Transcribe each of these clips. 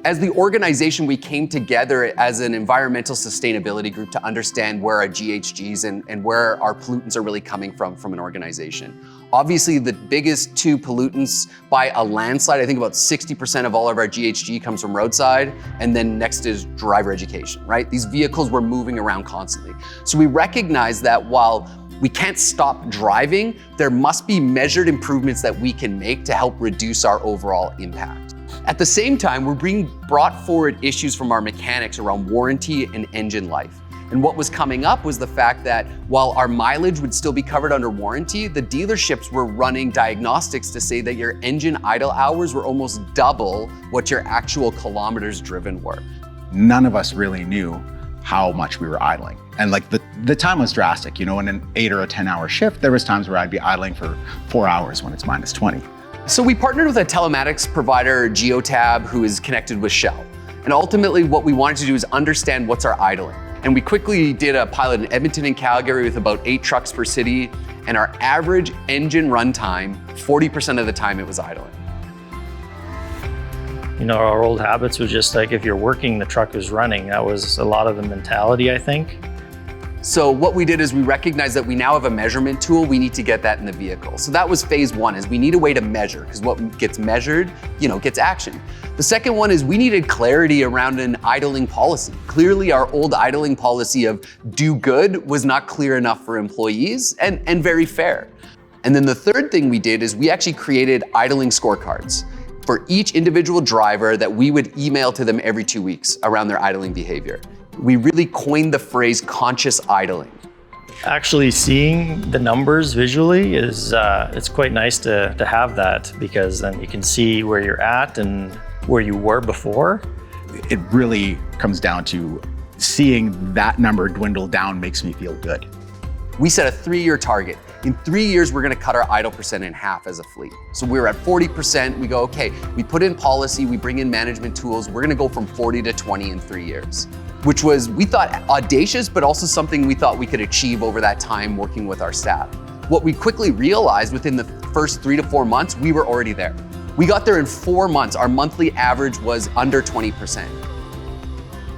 As the organization, we came together as an environmental sustainability group to understand where our GHGs and where our pollutants are really coming from an organization. Obviously, the biggest two pollutants by a landslide, I think about 60% of all of our GHG comes from roadside, and then next is driver education, right? These vehicles were moving around constantly. So we recognize that while we can't stop driving, there must be measured improvements that we can make to help reduce our overall impact. At the same time, we're being brought forward issues from our mechanics around warranty and engine life. And what was coming up was the fact that while our mileage would still be covered under warranty, the dealerships were running diagnostics to say that your engine idle hours were almost double what your actual kilometers driven were. None of us really knew how much we were idling. And like the time was drastic, you know, in an 8 or a 10-hour shift, there was times where I'd be idling for 4 hours when it's minus 20. So we partnered with a telematics provider, Geotab, who is connected with Shell. And ultimately what we wanted to do is understand what's our idling. And we quickly did a pilot in Edmonton and Calgary with about 8 trucks per city. And our average engine runtime, 40% of the time it was idling. You know, our old habits was just like, if you're working, the truck is running. That was a lot of the mentality, I think. So what we did is we recognized that we now have a measurement tool. We need to get that in the vehicle. So that was phase one, is we need a way to measure, because what gets measured, gets action. The second one is we needed clarity around an idling policy. Clearly our old idling policy of do good was not clear enough for employees and very fair. And then the third thing we did is we actually created idling scorecards for each individual driver that we would email to them every 2 weeks around their idling behavior. We really coined the phrase conscious idling. Actually seeing the numbers visually is, it's quite nice to have that, because then you can see where you're at and where you were before. It really comes down to seeing that number dwindle down makes me feel good. We set a 3-year target. In 3 years, we're gonna cut our idle percent in half as a fleet. So we were at 40%, we go, okay, we put in policy, we bring in management tools, we're gonna go from 40 to 20 in 3 years. Which was, we thought, audacious, but also something we thought we could achieve over that time working with our staff. What we quickly realized within the first 3 to 4 months, we were already there. We got there in 4 months. Our monthly average was under 20%.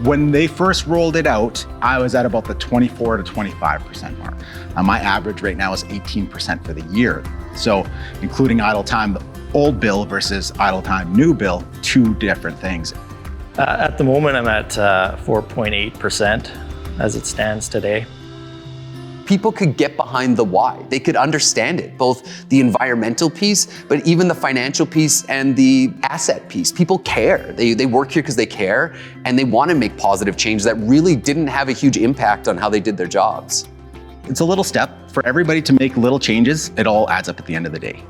When they first rolled it out, I was at about the 24 to 25% mark. My average right now is 18% for the year. So including idle time, the old bill versus idle time, new bill, two different things. At the moment, I'm at 4.8% as it stands today. People could get behind the why. They could understand it, both the environmental piece, but even the financial piece and the asset piece. People care. They work here because they care, and they want to make positive change that really didn't have a huge impact on how they did their jobs. It's a little step. For everybody to make little changes, it all adds up at the end of the day.